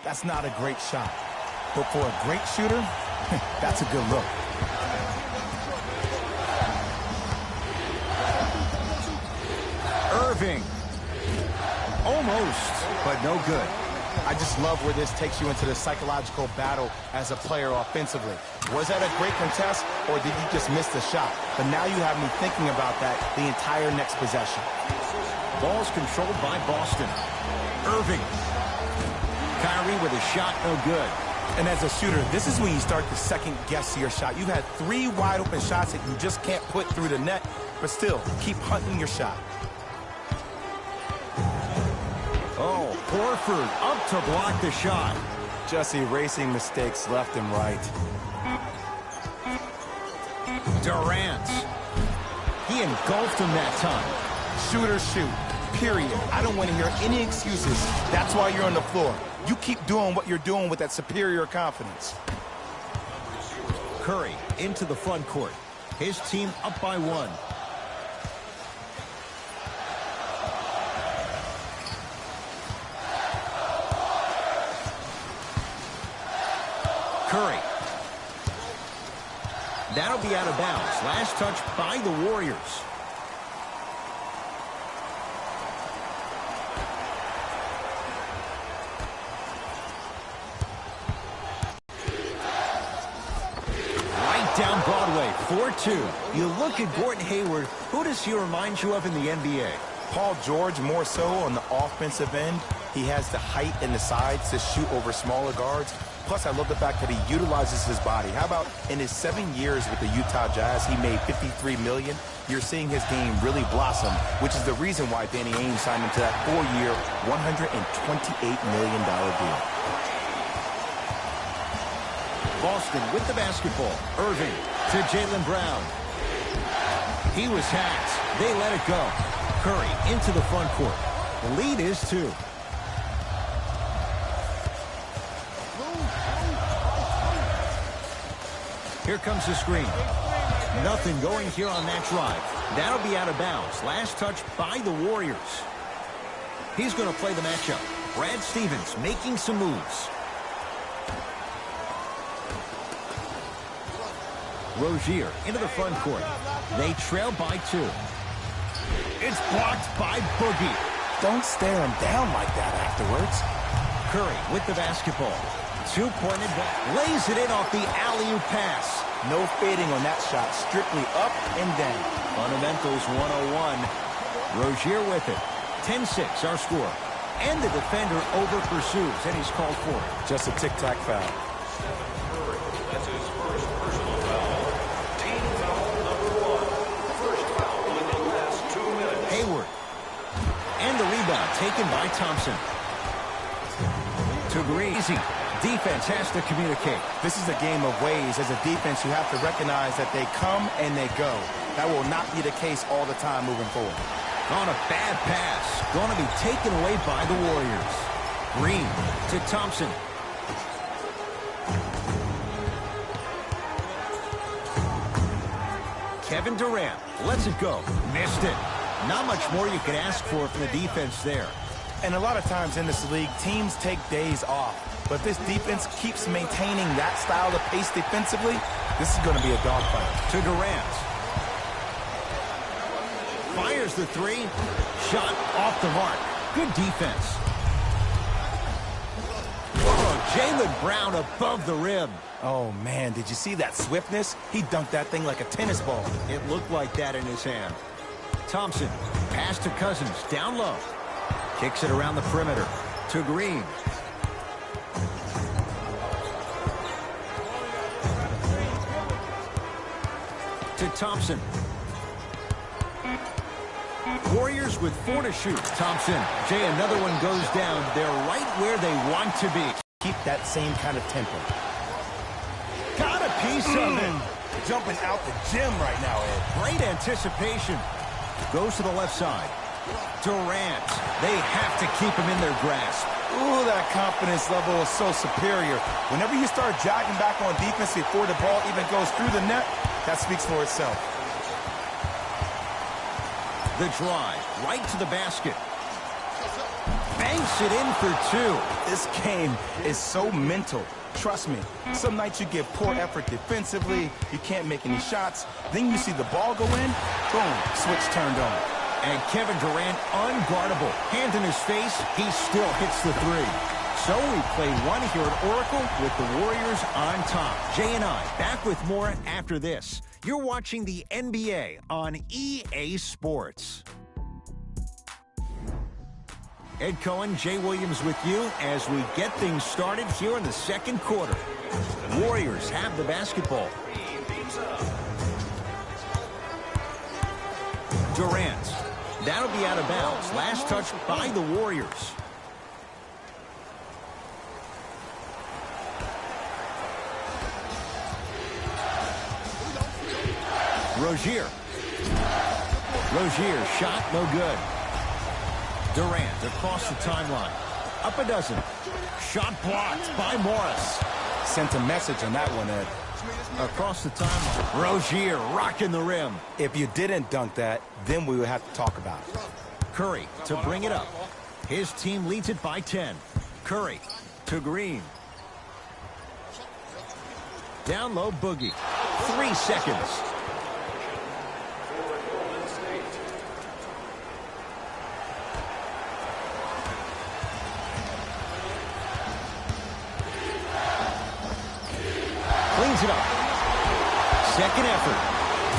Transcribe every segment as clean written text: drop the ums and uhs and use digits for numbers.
That's not a great shot. But for a great shooter, that's a good look. Irving. Almost, but no good. I just love where this takes you into the psychological battle as a player offensively. Was that a great contest, or did you just miss the shot? But now you have me thinking about that the entire next possession. Ball's controlled by Boston. Irving. Kyrie with a shot, no good. And as a shooter, this is when you start to second-guess your shot. You've had 3 wide-open shots that you just can't put through the net, but still, keep hunting your shot. Oh, Horford up to block the shot. Just erasing mistakes left and right. Durant. He engulfed him that time. Shooters shoot, period. I don't want to hear any excuses. That's why you're on the floor. You keep doing what you're doing with that superior confidence. Curry into the front court. His team up by 1. Curry. That'll be out of bounds. Last touch by the Warriors. Right down Broadway, 4-2. You look at Gordon Hayward, who does he remind you of in the NBA? Paul George more so on the offensive end. He has the height and the size to shoot over smaller guards. Plus, I love the fact that he utilizes his body. How about in his 7 years with the Utah Jazz, he made $53 million. You're seeing his game really blossom, which is the reason why Danny Ainge signed him to that 4-year, $128 million deal. Boston with the basketball. Irving to Jaylen Brown. He was hacked. They let it go. Curry into the front court. The lead is 2. Here comes the screen. Nothing going here on that drive. That'll be out of bounds. Last touch by the Warriors. He's going to play the matchup. Brad Stevens making some moves. Rozier into the front court. They trail by 2. It's blocked by Boogie. Don't stare him down like that afterwards. Curry with the basketball. 2-pointed ball. Lays it in off the alley-oop pass. No fading on that shot. Strictly up and down. Fundamentals 101. Rozier with it. 10-6 our score. And the defender over pursues, and he's called for it. Just a tic-tac foul. That's his first personal foul. Team foul number 1. First foul in the last 2 minutes. Hayward. And the rebound taken by Thompson. To Greasy. Defense has to communicate. This is a game of ways. As a defense, you have to recognize that they come and they go. That will not be the case all the time moving forward. On a bad pass. Going to be taken away by the Warriors. Green to Thompson. Kevin Durant lets it go. Missed it. Not much more you can ask for from the defense there. And a lot of times in this league, teams take days off. But this defense keeps maintaining that style of pace defensively. This is going to be a dogfight. To Durant. Fires the 3. Shot off the mark. Good defense. Oh, Jaylen Brown above the rim. Oh, man, did you see that swiftness? He dunked that thing like a tennis ball. It looked like that in his hand. Thompson. Pass to Cousins. Down low. Kicks it around the perimeter. To Green. To Thompson. Warriors with 4 to shoot. Thompson. Jay, another one goes down. They're right where they want to be. Keep that same kind of tempo. Got a piece of it. Jumping out the gym right now, Ed. Great anticipation. Goes to the left side. Durant. They have to keep him in their grasp. Ooh, that confidence level is so superior. Whenever you start jogging back on defense before the ball even goes through the net, that speaks for itself. The drive right to the basket. Banks it in for two. This game is so mental. Trust me, some nights you give poor effort defensively, you can't make any shots, then you see the ball go in, boom, switch turned on. And Kevin Durant, unguardable. Hand in his face, he still hits the three. So we play one here at Oracle with the Warriors on top. Jay and I back with more after this. You're watching the NBA on EA Sports. Ed Cohen, Jay Williams with you as we get things started here in the second quarter. Warriors have the basketball. Durant. That'll be out of bounds. Last touch by the Warriors. Rozier. Rozier, shot no good. Durant across the timeline. Up a dozen. Shot blocked by Morris. Sent a message on that one, Ed. Across the timeline. Rozier rocking the rim. If you didn't dunk that, then we would have to talk about it. Curry to bring it up. His team leads it by 10. Curry to Green. Down low, Boogie. 3 seconds. Cleans it up. Second effort.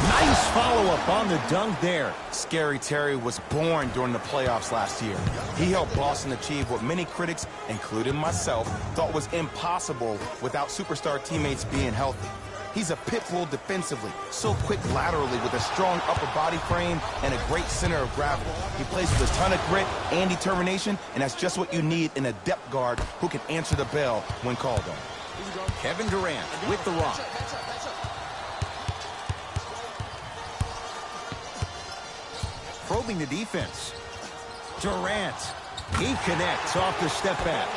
Nice follow-up on the dunk there. Scary Terry was born during the playoffs last year. He helped Boston achieve what many critics, including myself, thought was impossible without superstar teammates being healthy. He's a pit bull defensively, so quick laterally with a strong upper body frame and a great center of gravity. He plays with a ton of grit and determination, and that's just what you need in a depth guard who can answer the bell when called on. Kevin Durant with the rock. Probing the defense. Durant. He connects off the step back.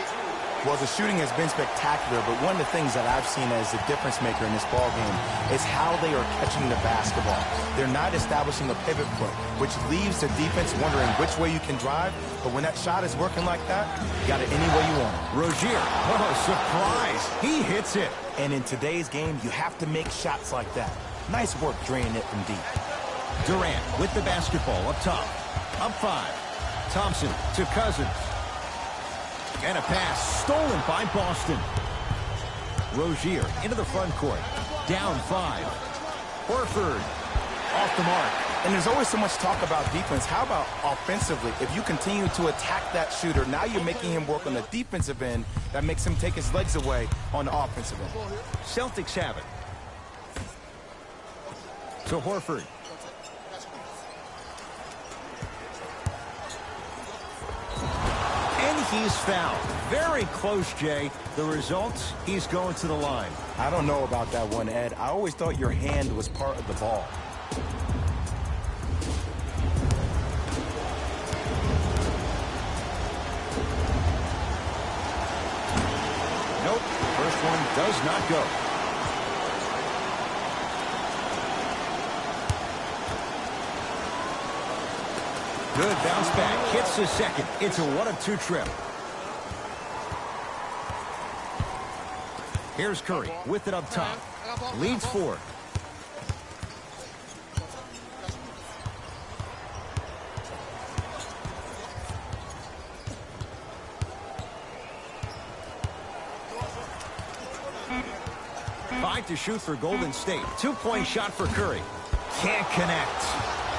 Well, the shooting has been spectacular, but one of the things that I've seen as the difference maker in this ballgame is how they are catching the basketball. They're not establishing a pivot foot, which leaves the defense wondering which way you can drive, but when that shot is working like that, you got it any way you want. Rozier, oh, surprise. He hits it. And in today's game, you have to make shots like that. Nice work draining it from deep. Durant with the basketball up top. Up 5. Thompson to Cousins. And a pass stolen by Boston. Rozier into the front court. Down 5. Horford off the mark. And there's always so much talk about defense. How about offensively? If you continue to attack that shooter, now you're making him work on the defensive end. That makes him take his legs away on the offensive end. Celtics have it. To Horford. And he's fouled. Very close, Jay. The results, he's going to the line. I don't know about that one, Ed. I always thought your hand was part of the ball. Nope. First one does not go. Good bounce back. Hits the second. It's a 1-of-2 trip. Here's Curry with it up top. Leads 4. Five to shoot for Golden State. 2-point shot for Curry. Can't connect.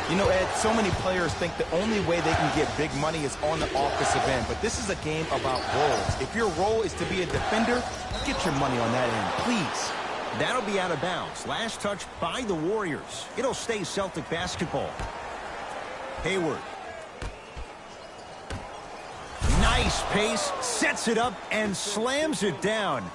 You know, Ed, so many players think the only way they can get big money is on the offensive end, but this is a game about roles. If your role is to be a defender, get your money on that end, please. That'll be out of bounds. Last touch by the Warriors. It'll stay Celtic basketball. Hayward. Nice pace, sets it up, and slams it down.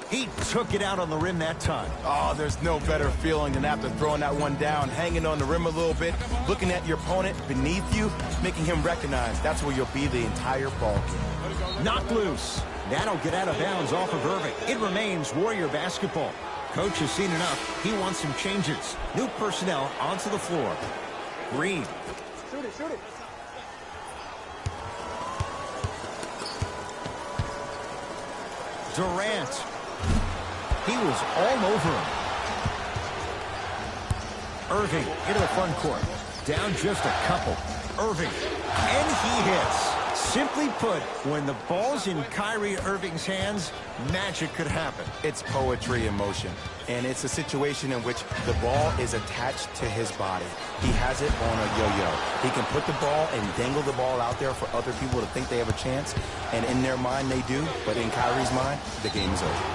He took it out on the rim that time. Oh, there's no better feeling than after throwing that one down, hanging on the rim a little bit, looking at your opponent beneath you, making him recognize that's where you'll be the entire ball game. Knocked loose. That'll get out of bounds off of Irving. It remains Warrior basketball. Coach has seen enough. He wants some changes. New personnel onto the floor. Green. Shoot it, shoot it. Durant. He was all over him. Irving into the front court. Down just a couple. Irving. And he hits. Simply put, when the ball's in Kyrie Irving's hands, magic could happen. It's poetry in motion, and it's a situation in which the ball is attached to his body. He has it on a yo-yo. He can put the ball and dangle the ball out there for other people to think they have a chance, and in their mind they do, but in Kyrie's mind, the game is over.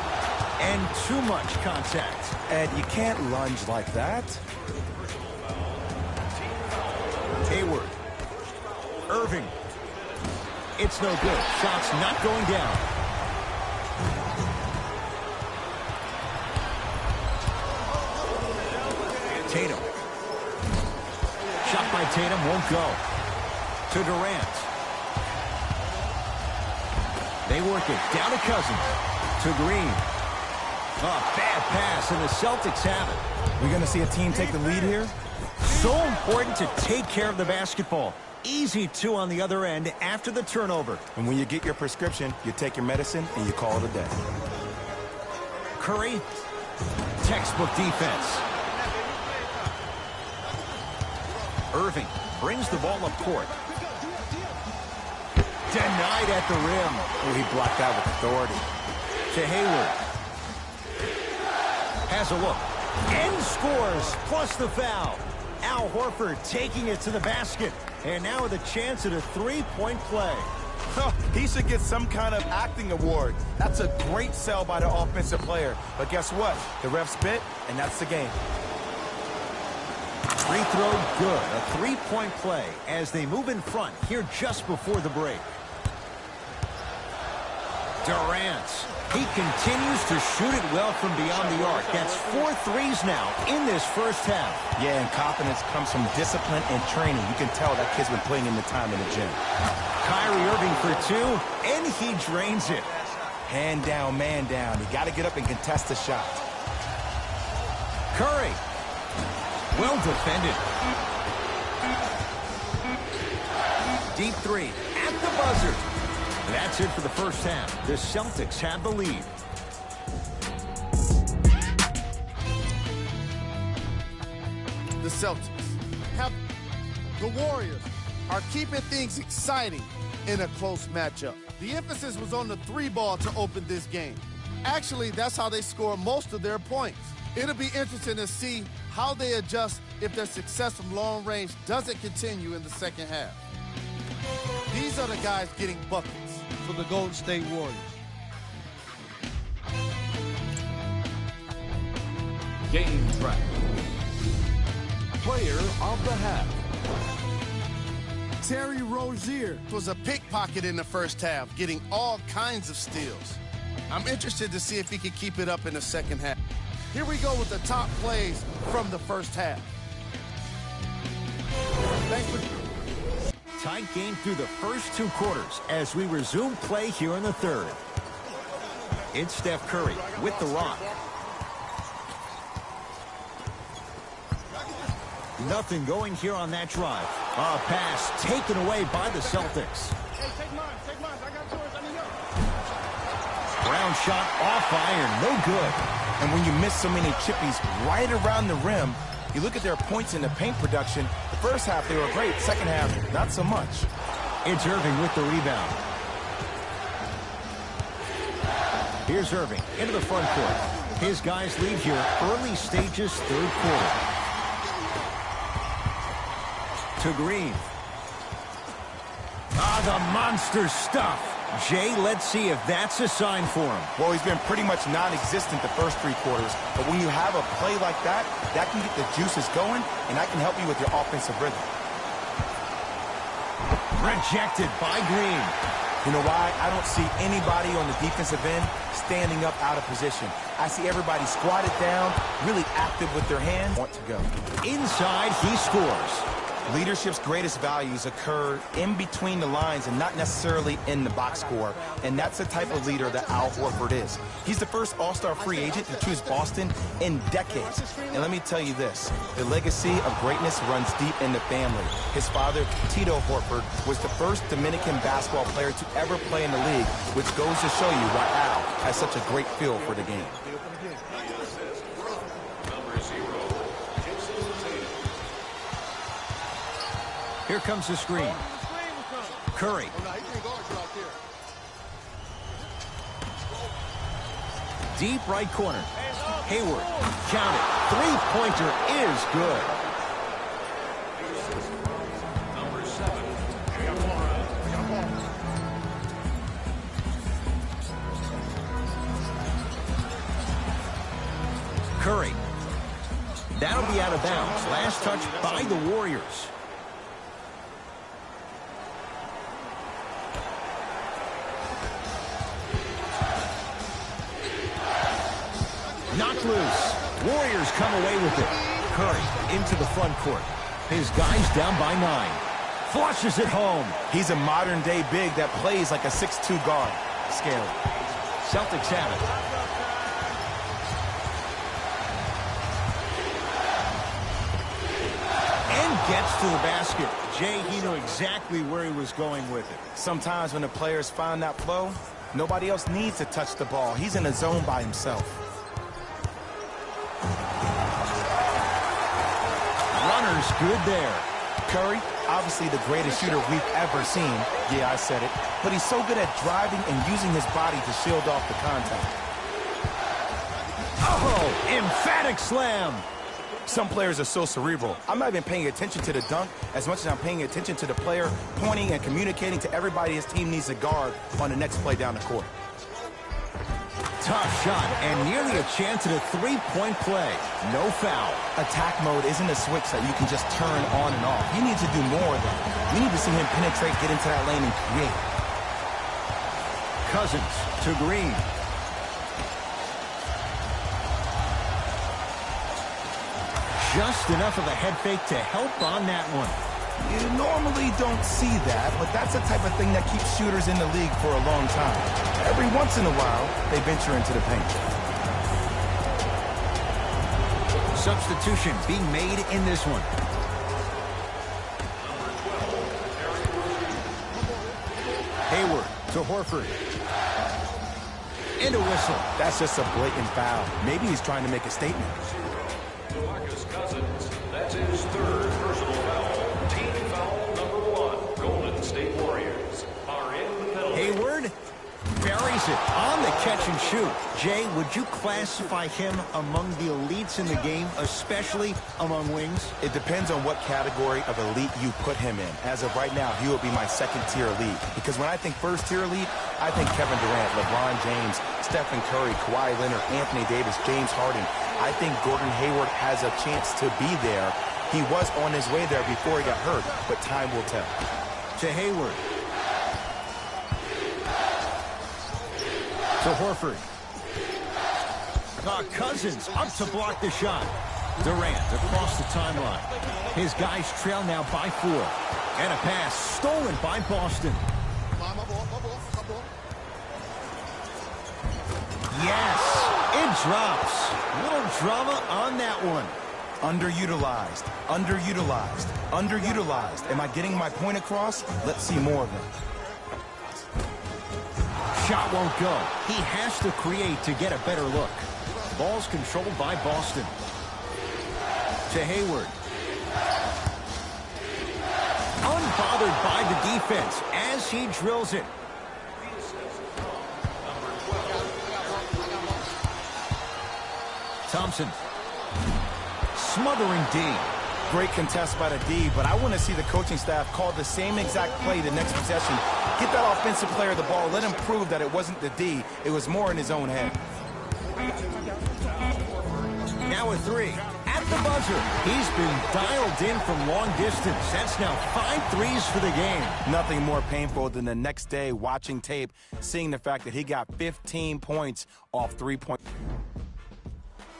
And too much contact. Ed, you can't lunge like that. Hayward. Irving. It's no good. Shot's not going down. Tatum. Shot by Tatum won't go. To Durant. They work it down to Cousins. To Green. A bad pass, and the Celtics have it. We're going to see a team take the lead here. So important to take care of the basketball. Easy two on the other end after the turnover. And when you get your prescription, you take your medicine and you call it a day. Curry. Textbook defense. Irving brings the ball up court. Denied at the rim. Oh, he blocked out with authority. To Hayward. Has a look. And scores, plus the foul. Al Horford taking it to the basket. And now with a chance at a three-point play. He should get some kind of acting award. That's a great sell by the offensive player. But guess what? The ref spit, and that's the game. Free throw good. A three-point play as they move in front here just before the break. Durant. He continues to shoot it well from beyond the arc. That's 4 threes now in this first half. Yeah, and confidence comes from discipline and training. You can tell that kid's been putting in the time in the gym. Kyrie Irving for 2, and he drains it. Hand down, man down. You got to get up and contest the shot. Curry. Well defended. Deep three at the buzzer. That's it for the first half. The Celtics have the lead. The Celtics have the Warriors are keeping things exciting in a close matchup. The emphasis was on the 3-ball to open this game. Actually, that's how they score most of their points. It'll be interesting to see how they adjust if their success from long range doesn't continue in the second half. These are the guys getting buckets for the Golden State Warriors. Game track. Player of the half. Terry Rozier was a pickpocket in the first half, getting all kinds of steals. I'm interested to see if he can keep it up in the second half. Here we go with the top plays from the first half. Thanks for... Tight game through the first 2 quarters as we resume play here in the third. It's Steph Curry with the rock. Nothing going here on that drive. A pass taken away by the Celtics. Hey, take mine. I got yours. I need yours. Brown shot off iron. No good. And when you miss so many chippies right around the rim, you look at their points in the paint production. The first half, they were great. Second half, not so much. It's Irving with the rebound. Here's Irving into the front court. His guys leave here early stages, third quarter. To Green. The monster stuff. Jay, let's see if that's a sign for him. Well, he's been pretty much non-existent the first 3 quarters. But when you have a play like that, that can get the juices going, and that can help you with your offensive rhythm. Rejected by Green. You know why? I don't see anybody on the defensive end standing up out of position. I see everybody squatted down, really active with their hands. Want to go. Inside, he scores. Leadership's greatest values occur in between the lines and not necessarily in the box score. And that's the type of leader that Al Horford is. He's the first all-star free agent to choose Boston in decades. And let me tell you this, the legacy of greatness runs deep in the family. His father, Tito Horford, was the first Dominican basketball player to ever play in the league, which goes to show you why Al has such a great feel for the game. Here comes the screen. Curry. Deep right corner. Hayward. Count it. Three-pointer is good. Number 7. Curry. That'll be out of bounds. Last touch by the Warriors. Knocked loose. Warriors come away with it. Curry into the front court. His guy's down by 9. Flushes it home. He's a modern-day big that plays like a 6'2 guard. Scary. Celtics have it. And gets to the basket. Jay, he knew exactly where he was going with it. Sometimes when the players find that flow, nobody else needs to touch the ball. He's in a zone by himself. Runner's good there. Curry, obviously the greatest shooter we've ever seen. Yeah, I said it. But he's so good at driving and using his body to shield off the contact. Oh, emphatic slam. Some players are so cerebral. I'm not even paying attention to the dunk as much as I'm paying attention to the player pointing and communicating to everybody his team needs to guard on the next play down the court. Tough shot and nearly a chance at a three-point play. No foul. Attack mode isn't a switch that you can just turn on and off. He needs to do more of that. We need to see him penetrate, get into that lane, and create. Cousins to Green. Just enough of a head fake to help on that one. You normally don't see that, but that's the type of thing that keeps shooters in the league for a long time. Every once in a while, they venture into the paint. Substitution being made in this one. Hayward to Horford. And a whistle. That's just a blatant foul. Maybe he's trying to make a statement. DeMarcus Cousins, that's his third personal foul. Team foul number 1. Golden State Warriors are in the penalty. Hayward buries it on the catch and shoot. Jay, would you classify him among the elites in the game, especially among wings? It depends on what category of elite you put him in. As of right now, he will be my second-tier elite. Because when I think first-tier elite, I think Kevin Durant, LeBron James, Stephen Curry, Kawhi Leonard, Anthony Davis, James Harden. I think Gordon Hayward has a chance to be there. He was on his way there before he got hurt, but time will tell. To Hayward. To Horford. Cousins up to block the shot. Durant across the timeline. His guys trail now by 4. And a pass stolen by Boston. Yes, it drops. Little drama on that one. Underutilized, underutilized, underutilized. Am I getting my point across? Let's see more of it. Shot won't go. He has to create to get a better look. Ball's controlled by Boston. To Hayward. Unbothered by the defense as he drills it. Thompson. Smothering D. Great contest by the D, but I want to see the coaching staff call the same exact play the next possession. Get that offensive player the ball. Let him prove that it wasn't the D. It was more in his own head. Now a 3. At the buzzer. He's been dialed in from long distance. That's now 5 threes for the game. Nothing more painful than the next day watching tape, seeing the fact that he got 15 points off 3-point.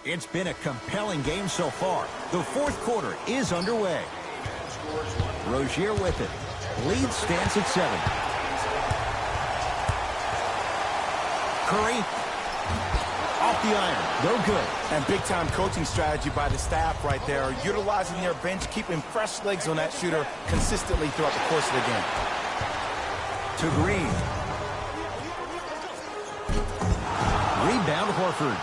It's been a compelling game so far. The fourth quarter is underway. Rozier with it. Lead stands at 7. Curry. Off the iron. No good. And big-time coaching strategy by the staff right there, utilizing their bench, keeping fresh legs on that shooter consistently throughout the course of the game. To Green. Rebound, Horford.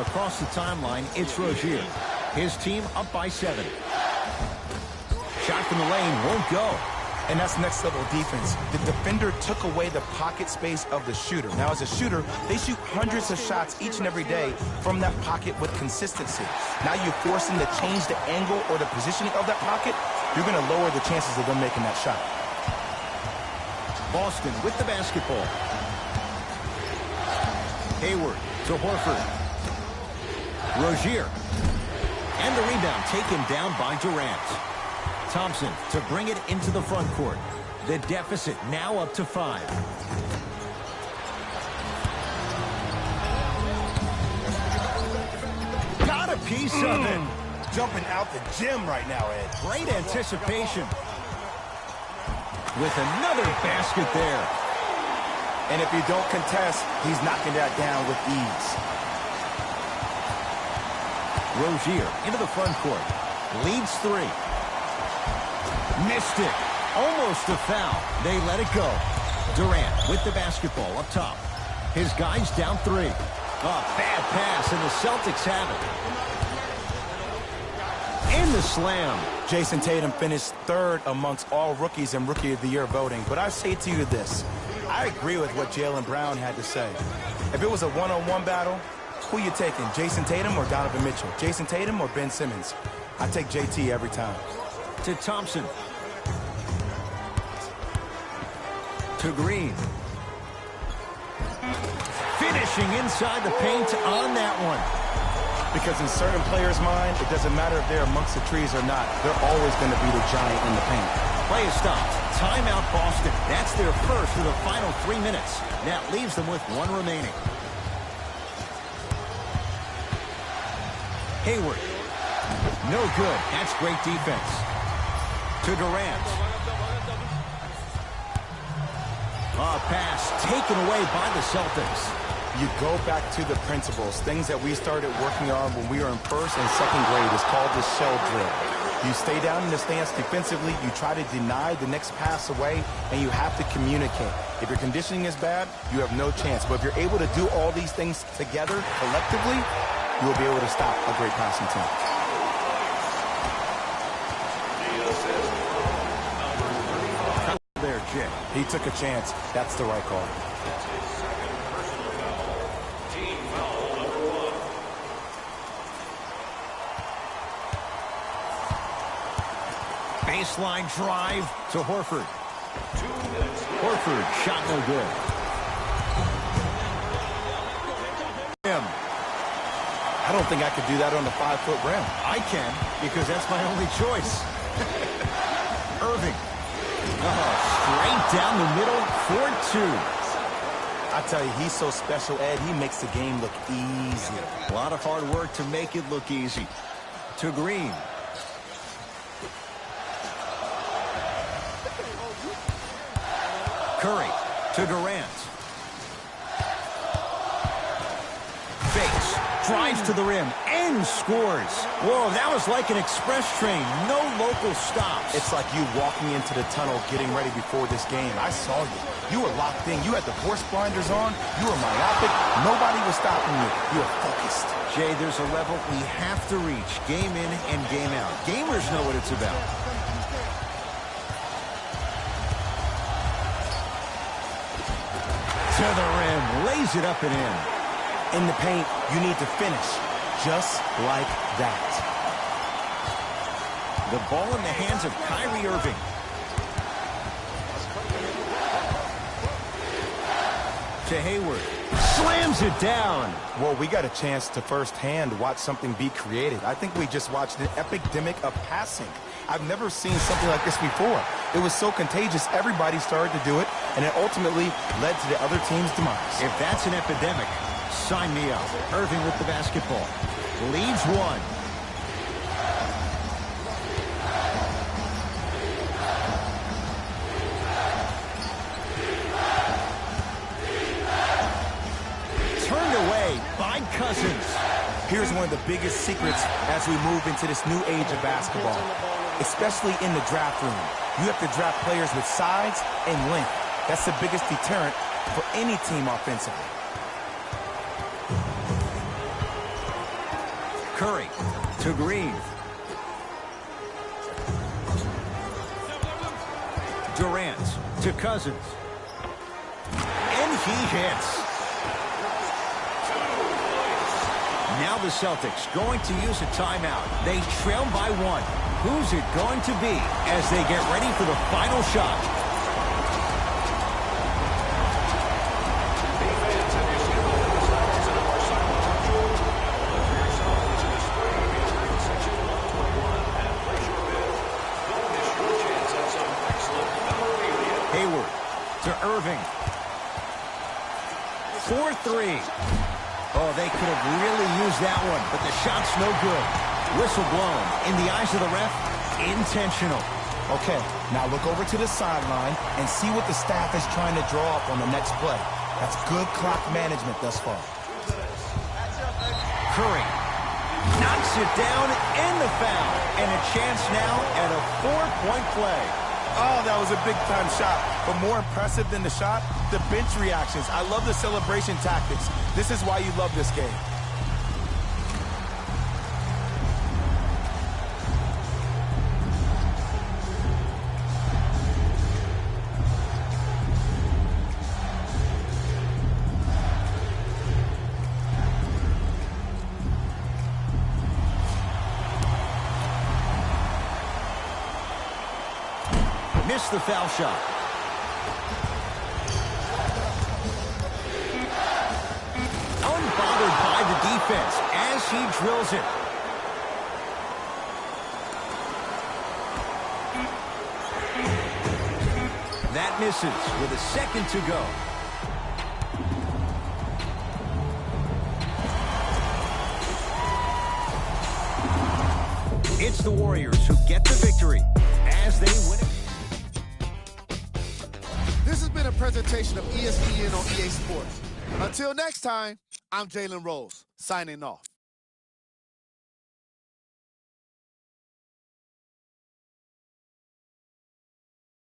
Across the timeline, it's Rozier. His team up by 7. Shot from the lane won't go. And that's next level defense. The defender took away the pocket space of the shooter. Now, as a shooter, they shoot hundreds of shots each and every day from that pocket with consistency. Now you force them to change the angle or the positioning of that pocket, you're going to lower the chances of them making that shot. Boston with the basketball. Hayward to Horford. Rozier. And the rebound taken down by Durant. Thompson to bring it into the front court. The deficit now up to 5. Got a piece of it. Jumping out the gym right now, Ed. Great anticipation. With another basket there. And if you don't contest, he's knocking that down with ease. Rozier into the front court. Leads 3. Missed it. Almost a foul. They let it go. Durant with the basketball up top. His guys down 3. A bad pass, and the Celtics have it. In the slam. Jason Tatum finished 3rd amongst all rookies in Rookie of the Year voting. But I say to you this. I agree with what Jaylen Brown had to say. If it was a one-on-one battle, who you taking, Jason Tatum or Donovan Mitchell? Jason Tatum or Ben Simmons? I take JT every time. To Thompson. To Green. Finishing inside the paint on that one. Because in certain players' mind, it doesn't matter if they're amongst the trees or not. They're always going to be the giant in the paint. Play is stopped. Timeout Boston. That's their first of the final 3 minutes. That leaves them with 1 remaining. Hayward. No good. That's great defense. To Durant. A pass taken away by the Celtics. You go back to the principles, things that we started working on when we were in 1st and 2nd grade. It's called the shell drill. You stay down in the stance defensively, you try to deny the next pass away, and you have to communicate. If your conditioning is bad, you have no chance. But if you're able to do all these things together, collectively, you'll be able to stop a great passing team. There, Jay. He took a chance. That's the right call. Team foul number 1. Baseline drive to Horford. 2 minutes. Horford, shot no good. I don't think I could do that on the 5-foot rim. I can, because that's my only choice. Irving. Straight down the middle for 2. I tell you, he's so special, Ed. He makes the game look easy. A lot of hard work to make it look easy. To Green. Curry to Durant. Fakes. Drives to the rim and scores. Whoa, that was like an express train. No local stops. It's like you walking into the tunnel getting ready before this game. I saw you. You were locked in. You had the horse blinders on. You were myopic. Nobody was stopping you. You were focused. Jay, there's a level we have to reach, game in and game out. Gamers know what it's about. To the rim, lays it up and in. In the paint, you need to finish just like that. The ball in the hands of Kyrie Irving. To Hayward. Slams it down. Well, we got a chance to firsthand watch something be created. I think we just watched an epidemic of passing. I've never seen something like this before. It was so contagious, everybody started to do it, and it ultimately led to the other team's demise. If that's an epidemic, sign me up. Irving with the basketball. Leads 1. Cousins. Here's one of the biggest secrets as we move into this new age of basketball, especially in the draft room. You have to draft players with size and length. That's the biggest deterrent for any team offensively. Curry to Green. Durant to Cousins. And he hits. Now the Celtics going to use a timeout. They trail by 1. Who's it going to be as they get ready for the final shot? Defense, have you seen all the signs in our silent virtual? Look for yourself using the spray featuring Section 121 and place your bid. Don't miss your chance at some excellent memorabilia. Hayward to Irving. 4-3. Oh, they could have really used that one, but the shot's no good. Whistle blown. In the eyes of the ref, intentional. Okay, now look over to the sideline and see what the staff is trying to draw up on the next play. That's good clock management thus far. Curry knocks it down and the foul. And a chance now at a 4-point play. Oh, that was a big-time shot. But more impressive than the shot, the bench reactions. I love the celebration tactics. This is why you love this game. Missed the foul shot. Unbothered by the defense as he drills it. That misses with a second to go. It's the Warriors who get the victory as they win it. This has been a presentation of ESPN on EA Sports. Until next time, I'm Jalen Rose, signing off.